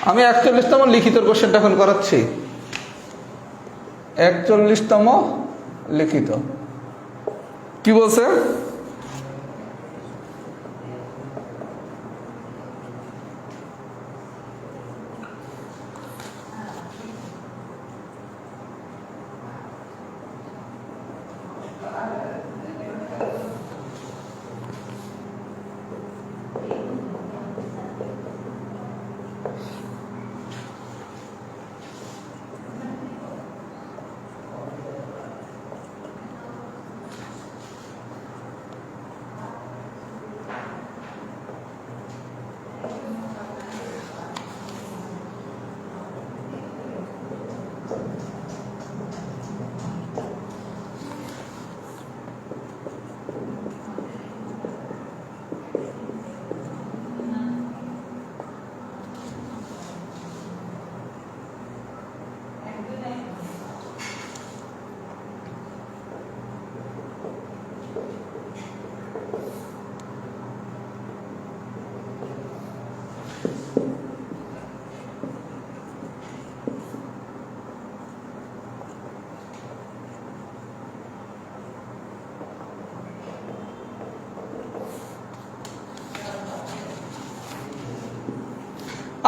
আমি 41তম লিখিতর কোশ্চেনটা এখন করাচ্ছি, 41তম লিখিত। কি বলছে?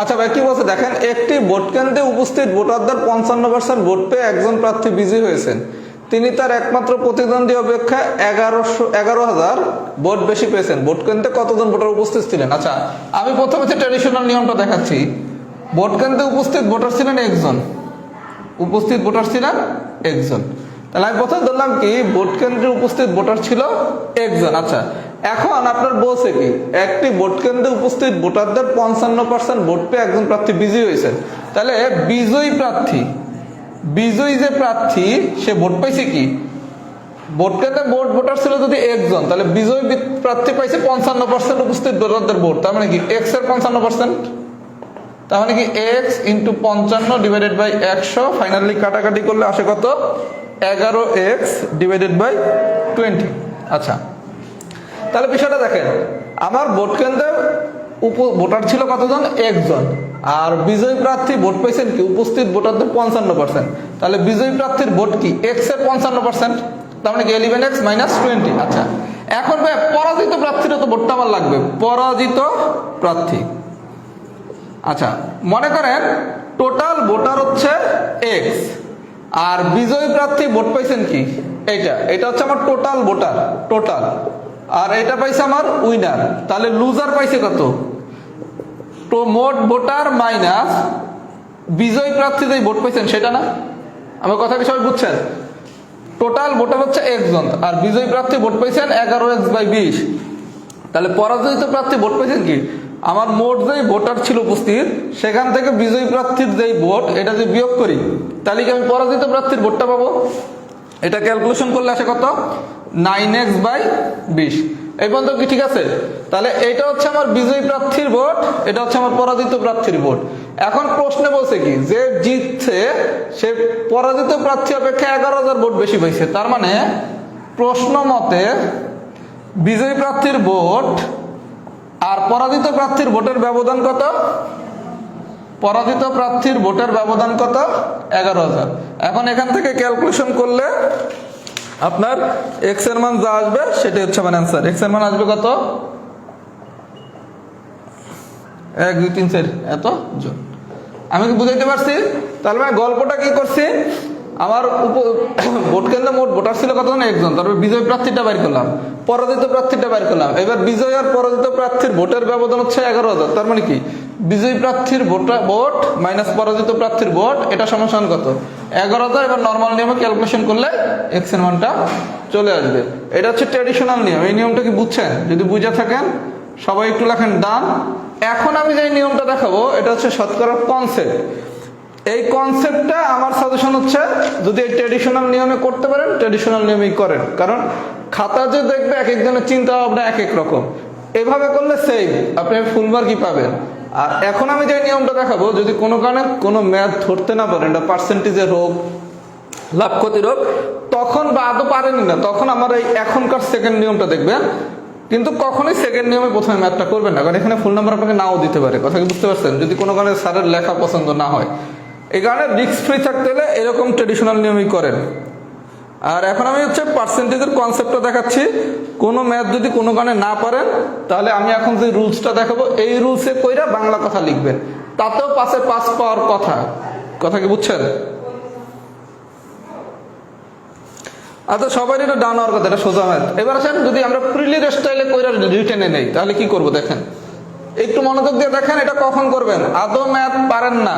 আচ্ছা ভাই কি বলছে দেখেন, একটি ভোট কেন্দ্রে উপস্থিত ভোটারদের 55% ভোট পেয়ে একজন প্রার্থী বিজয়ী হয়েছেন। তিনি তার একমাত্র প্রতিদ্বন্দ্বী অপেক্ষা 11,000 ভোট বেশি পেয়েছেন। ভোট কেন্দ্রে কতজন ভোটার উপস্থিত ছিলেন? আচ্ছা আমি প্রথমে যে ট্র্যাডিশনাল নিয়মটা দেখাচ্ছি। ভোট কেন্দ্রে উপস্থিত ভোটার ছিলেন একজন, উপস্থিত ভোটার ছিলেন একজন। তাহলে আমি প্রথমে ধরলাম কি ভোট কেন্দ্রে উপস্থিত ভোটার ছিল একজন। আচ্ছা এখন আপনার বলছে কি একটি ভোট কেন্দ্রে উপস্থিত ভোটারদের 55% ভোট পেয়ে একজন প্রার্থী বিজয়ী হয়েছেন। তাহলে বিজয়ী যে প্রার্থী সে ভোট পাইছে কি, ভোট কেন্দ্রে ভোটার ছিল যদি একজন, তাহলে বিজয়ী প্রার্থী পাইছে 55% উপস্থিত ভোটারদের ভোট। তার মানে কি এক্স এর 55%, তার মানে কি x into 55 divided by 100, finally কাটাকাটি করলে আসে কত 11x ডিভাইডেড বাই 20। আচ্ছা তাহলে বিষয়টা দেখেন, আমার ভোট কেন্দ্রে ভোটার ছিল কতজন? একজন। আর বিজয়ী প্রার্থী ভোট পাইছেন কি উপস্থিত ভোটারদের 55%। তাহলে বিজয়ী প্রার্থীর ভোট কি এক্স এর 55%, তার মানে কি 11x মাইনাস 20। আচ্ছা এখন ভাই পরাজিত প্রার্থীরও তো ভোটটা আমার লাগবে, পরাজিত প্রার্থী। আচ্ছা মনে করেন টোটাল ভোটার হচ্ছে এক্স, আর বিজয়ী প্রার্থী ভোট পাইছেন কি এটা হচ্ছে আমার টোটাল ভোটার, টোটাল, আর এটা পাইছে আমার উইনার। তাহলে লুজার পাইছে কত? তো মোট ভোটার মাইনাস বিজয়ী প্রার্থী যে ভোট পাইছেন সেটা না? আমার কথা কি সবাই বুঝছেন? টোটাল ভোটার হচ্ছে একজন, আর বিজয়ী প্রার্থী ভোট পাইছেন 11x/20। তাহলে পরাজিত প্রার্থী ভোট পাইছেন কি আমার মোট যেই ভোটার ছিল উপস্থিত সেখান থেকে বিজয়ী প্রার্থীর যেই ভোট এটা যদি বিয়োগ করি তাহলে কি আমি পরাজিত প্রার্থীর ভোটটা পাবো। এটা ক্যালকুলেশন করলে আসে কত 9x/20। এই পর্যন্ত কি ঠিক আছে? তাহলে এটা হচ্ছে আমার বিজয়ী প্রার্থীর ভোট, এটা হচ্ছে আমার পরাজিত প্রার্থীর ভোট। এখন প্রশ্নে বলছে কি যে জিতছে সে পরাজিত প্রার্থী অপেক্ষা 11,000 ভোট বেশি পাইছে। তার মানে প্রশ্ন মতে বিজয়ী প্রার্থীর ভোট আর পরাজিত প্রার্থীর ভোটের ব্যবধান কত? পরাজিত প্রার্থীর ভোটের ব্যবধান কত? 11,000। এখন এখান থেকে ক্যালকুলেশন করলে আপনার এক্স এর মান যা আসবে সেটাই হচ্ছে আমার অ্যান্সার। এক্স এর মান আসবে কত? 1 2 3 4 এত জন। আমি কি বুঝাইতে পারছি? তাহলে আমি গল্পটা কি করছি, আমার ভোট কেন্দ্রে মোট ভোটার ছিল কতজন? একজন। তারপর বিজয় প্রার্থীটা বের করলাম, পরাজিত প্রার্থীটা বের করলাম। এবার বিজয় আর পরাজিত প্রার্থীর ভোটের ব্যবধান হচ্ছে 11,000। তার মানে কি বিজয়ী প্রার্থীর ভোট মাইনাস পরাজিত প্রার্থীর ভোট এটা সমান কত? 11,000। এবার নর্মাল নিয়মে ক্যালকুলেশন করলে এক্স এর মানটা চলে আসবে। এটা হচ্ছে ট্র্যাডিশনাল নিয়ম। এই নিয়মটা কি বুঝছেন? যদি বুঝে থাকেন সবাই একটু লেখেন ডান। এখন আমি যে নিয়মটা দেখাবো এটা হচ্ছে শতকরা কনসেপ্ট। এই কনসেপ্টটা আমার সাজেশন হচ্ছে যদি এই ট্র্যাডিশনাল নিয়মে করতে পারেন ট্র্যাডিশনাল নিয়মেই করেন, কারণ খাতা যে দেখবে এক একজনের চিন্তা ভাবনা এক এক রকম। এভাবে করলে সেম আপনি ফুল মার্কই পাবেন। আর এখন আমি যে নিয়মটা দেখাবো যদি কোনো কারণে কোনো ম্যাথ ধরতে না পারেন, এটা পার্সেন্টেজের হোক লাভ ক্ষতির হোক, তখন বা আদৌ পারেনি না তখন আমার এই এখনকার সেকেন্ড নিয়মটা দেখবেন। কিন্তু কখনোই সেকেন্ড নিয়মে প্রথমে ম্যাথটা করবেন না, কারণ এখানে ফুল নাম্বার আপনাকে নাও দিতে পারে। কথা কি বুঝতে পারছেন? যদি কোনো কারণে স্যারের লেখা পছন্দ না হয়, এই কারণে রিস্ক ফ্রি থাকতে হলে এরকম ট্র্যাডিশনাল নিয়মই করেন। আর এখন আমি হচ্ছে পার্সেন্টেজের কনসেপ্টটা দেখাচ্ছি। কোনো ম্যাথ যদি কোনো কারণে না পারেন তাহলে আমি এখন যে রুলসটা দেখাবো এই রুলসে কইরা বাংলা কথা লিখবেন, তাতেও পাশে পাস পাওয়ার কথা। কথা কি বুঝছেন? আচ্ছা, সবাই এটা ডান হওয়ার কথা, এটা সোজা ম্যাথ। এবার আসেন যদি আমরা প্রিলির স্টাইলে কইরা রিটেনে নেই তাহলে কি করব দেখেন, একটু মনোযোগ দিয়ে দেখেন। এটা কখন করবেন? আদৌ ম্যাথ পারেন না,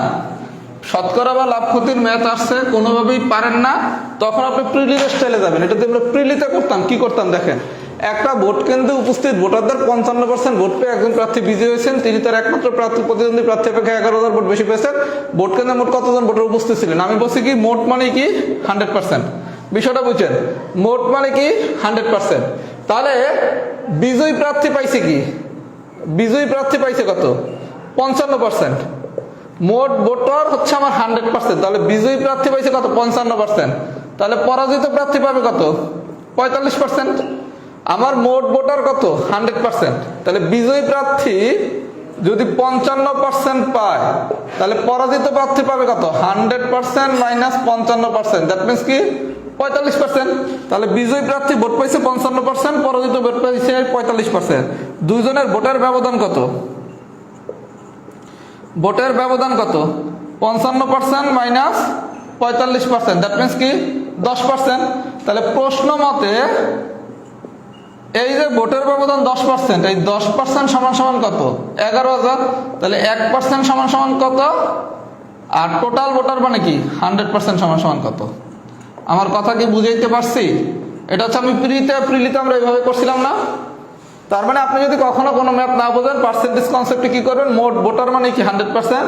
শতকরা বা লাভ ক্ষতির ম্যাথ আসছে, কোনোভাবেই পারেন না, তখন আপনি প্রিলির স্টাইলে যাবেন। এটা যদি আমরা প্রিলিতে করতাম কি করতাম দেখেন, একটা ভোট কেন্দ্রে উপস্থিত ভোটারদের 55% ভোট পেয়ে একজন প্রার্থী বিজয়ী হয়েছেন, তিনি তার একমাত্র প্রতিদ্বন্দ্বী প্রার্থী অপেক্ষা 11,000 ভোট বেশি পেয়েছেন। ভোট কেন্দ্রে মোট কতজন ভোটার উপস্থিত ছিলেন? আমি বলছি কি মোট মানে কি 100%। বিষয়টা বুঝছেন? মোট মানে কি 100%। তাহলে বিজয়ী প্রার্থী পাইছে কি? বিজয়ী প্রার্থী পাইছে কত? 55%। মোট ভোটার হচ্ছে আমার 100%, তাহলে বিজয়ী প্রার্থী পাইছে কত? 55%। তাহলে পরাজিত প্রার্থী পাবে কত? 45%। আমার মোট ভোটার কত? 100%। তাহলে বিজয়ী প্রার্থী যদি 55% পায় তাহলে পরাজিত প্রার্থী পাবে কত? 100% মাইনাস 55%, দ্যাট মিনস কি 45%। তাহলে বিজয়ী প্রার্থী ভোট পাইছে 55%, পরাজিত ভোট পাইছে 45%। দুইজনের ভোটের ব্যবধান কত? ভোটের ব্যবধান কত? 55% মাইনাস 45%, দ্যাট মিনস কি 10%। তাহলে প্রশ্ন মতে এই যে ভোটের ব্যবধান 10%, এই 10% সমান সমান কত? 11,000। তাহলে 1% সমান সমান কত? আর টোটাল ভোটার মানে কি 100% সমান সমান কত? আমার কথা কি বুঝাইতে পারছি? এটা হচ্ছে আমি প্রিলিতে আমরা এইভাবে করছিলাম না? তার মানে আপনি যদি কখনো কোনো ম্যাথ না বোঝেন, পার্সেন্টেজ কনসেপ্টে কি করবেন, মোট ভোটার মানে কি 100%,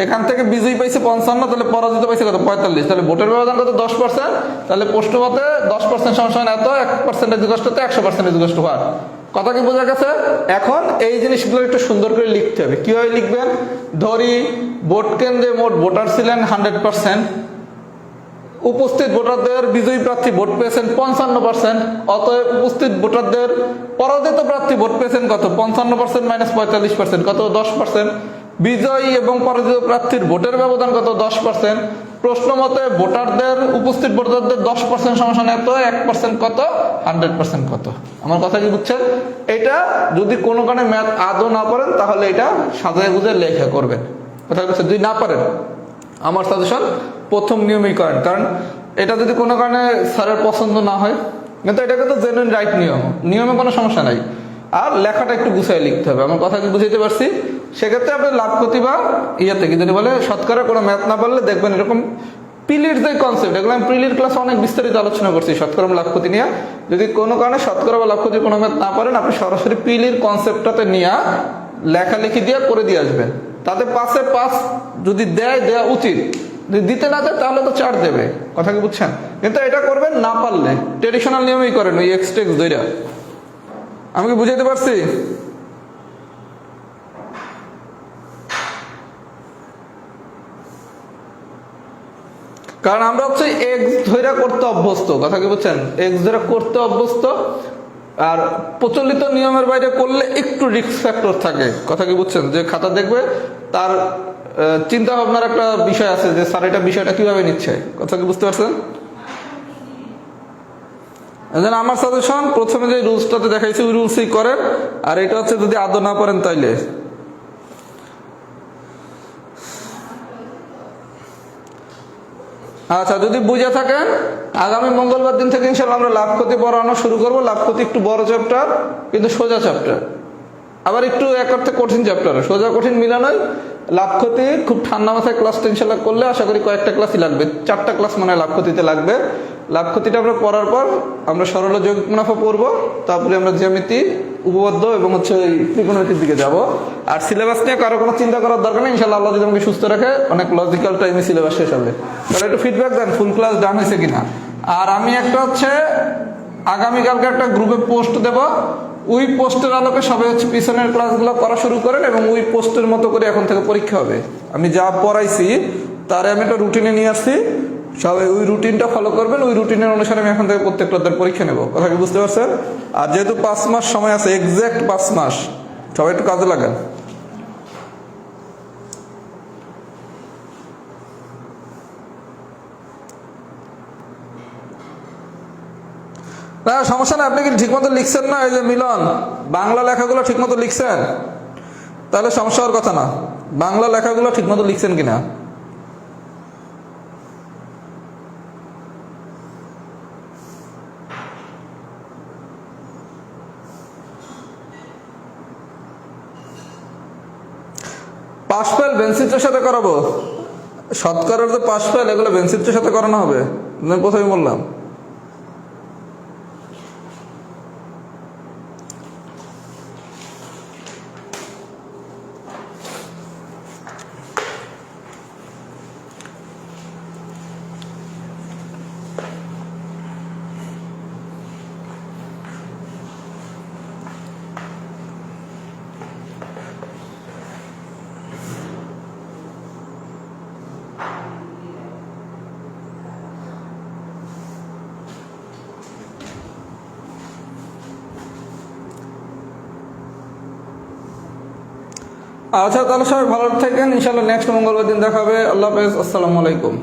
এখান থেকে বিজয়ী পাইছে 55, তাহলে পরাজিত পাইছে কত? 45। তাহলে ভোটের ব্যবধান কত? 10%। তাহলে প্রশ্ন মতে 10% সমান সমান এত, 1% equal to 100% equal to what? কথা কি বোঝা গেছে? এখন এই জিনিসগুলো একটু সুন্দর করে লিখতে হবে। কিভাবে লিখবেন? ধরি ভোট কেন্দ্রে মোট ভোটার ছিলেন 100%, উপস্থিত ভোটারদের বিজয়ী প্রার্থী ভোট পেয়েছেন 55%, অতএব উপস্থিত ভোটারদের পরাজিত প্রার্থী ভোট পেয়েছেন কত? 55% মাইনাস 45% কত? 10%। বিজয়ী এবং পরাজিত প্রার্থীর ভোটের ব্যবধান কত? 10%। প্রশ্ন মতে ভোটারদের উপস্থিত ভোটারদের 10% সমান এত, 1% কত? 100% কত? আমার কথা কি বুঝছেন? এটা যদি কোনো কারণে ম্যাথ আদৌ না পারেন তাহলে এটা সাজায় বুঝে লেখা করবেন। কথা বুঝছেন? যদি না পারেন আমার সাজেশন প্রথম নিয়মেই করেন, কারণ এটা যদি কোনো কারণে স্যারের পছন্দ না হয়, কিন্তু এটা কিন্তু জেনুইন রাইট নিয়ম, নিয়মে কোনো সমস্যা নাই। আর লেখাটা একটু গুছিয়ে লিখতে হবে। আমার কথা কি বুঝাইতে পারছি? সেক্ষেত্রে আপনি লাভ ক্ষতি বা ইয়েতে কি যদি বলে শতকরা কোনো ম্যাথ না পারলে দেখবেন এরকম প্রিলির যে কনসেপ্ট, এগুলো আমি প্রিলির ক্লাসে অনেক বিস্তারিত আলোচনা করছি শতকরা লাভ ক্ষতি নিয়ে। যদি কোনো কারণে শতকরা বা লাভ ক্ষতির কোনো ম্যাথ না পারেন, আপনি সরাসরি প্রিলির কনসেপ্টটাতে নিয়ে লেখালেখি দিয়ে করে দিয়ে আসবেন। তাতে পাশে পাস যদি দেওয়া উচিত, যদি দিতে না দেয় তাহলে তো 4 দেবে। কথা কি বুঝছেন? কিন্তু এটা করবেন না পারলে ট্রেডিশনাল নিয়মেই করেন, ওই এক্সটেক্স দইরা। আমি কি বুঝাইতে পারছি? কারণ আমরা হচ্ছে এক্স ধরে করতে অভ্যস্ত। কথা কি বুঝছেন? এক্স ধরে করতে অভ্যস্ত, আর প্রচলিত নিয়মের বাইরে করলে একটু রিস্ক ফ্যাক্টর থাকে। কথা কি বুঝছেন? যে খাতা দেখবে তার চিন্তা ভাবনার একটা বিষয় আছে যে স্যার এটা বিষয়টা কিভাবে নিচ্ছে। কথা কি বুঝতে পারছেন? আমার সাজেশন প্রথমে যে রুলসটাতে দেখাইছি ওই রুলসই করেন। আর এটা হচ্ছে যদি আদৌ না পারেন তাইলে আচ্ছা, যদি বুঝে থাকেন আগামী মঙ্গলবার দিন থেকে ইনশাআল্লাহ আমরা লাভ ক্ষতি পড়ানো শুরু করবো। লাভ ক্ষতি একটু বড় চ্যাপ্টার, কিন্তু সোজা চ্যাপ্টার, আবার একটু এক অর্থে কঠিন চ্যাপ্টার। সোজা কঠিন মিলানোই। লাভ ক্ষতি খুব ঠান্ডা মাথায় ক্লাসটা ইনশাআল্লাহ করলে আশা করি কয়েকটা ক্লাসই লাগবে, 4টা ক্লাস মানে লাভ ক্ষতিতে লাগবে। লাভ ক্ষতিটা আমরা পড়ার পর আমরা সরল যৌগিক মুনাফা পড়বো, তারপরে আমরা জ্যামিতি, উপপাদ্য এবং হচ্ছে ত্রিকোণমিতির দিকে যাব। আর সিলেবাস নিয়ে কারো কোনো চিন্তা করার দরকার নেই। ইনশাআল্লাহ আল্লাহ যদি আমাকে সুস্থ রাখে অনেক লজিক্যাল টাইমে সিলেবাস শেষ হবে। তাহলে একটু ফিডব্যাক দেন ফুল ক্লাস ডান হয়েছে কিনা। আর আমি একটা হচ্ছে আগামীকালকে একটা গ্রুপে পোস্ট দেব, ওই পোস্টের আলোকে সবাই হচ্ছে পিছনের ক্লাসগুলো করা শুরু করেন এবং ওই পোস্টের মতো করে এখন থেকে পরীক্ষা হবে। আমি যা পড়াইছি তারে আমি একটা রুটিনে নিয়ে আসছি, সবাই ওই রুটিনটা ফলো করবেন। ওই রুটিনের অনুসারে আমি এখন থেকে প্রত্যেকটা পরীক্ষা নেব। কথা কি বুঝতে পারছেন? আর যেহেতু 5 মাস সময় আছে, এক্সাক্ট 5 মাস, সবাই একটু কাজে লাগান। না সমস্যা না, আপনি কি ঠিকমতো লিখছেন না? এই যে মিলন, বাংলা লেখাগুলো ঠিকমতো লিখছেন? তাহলে সমস্যা হওয়ার কথা না। বাংলা লেখাগুলো ঠিকমতো লিখছেন কিনা? পাশ ফেল বেঞ্চিত্রের সাথে করাবো? শতকরার যে পাশ ফেল এগুলো বেঞ্চিত্রের সাথে করানো হবে, আমি প্রথমে বললাম। আচ্ছা তাহলে সবাই ভালো থাকেন, ইনশাল্লাহ নেক্সট মঙ্গলবার দিন দেখা হবে। আল্লাহ হাফেজ, আসসালামু আলাইকুম।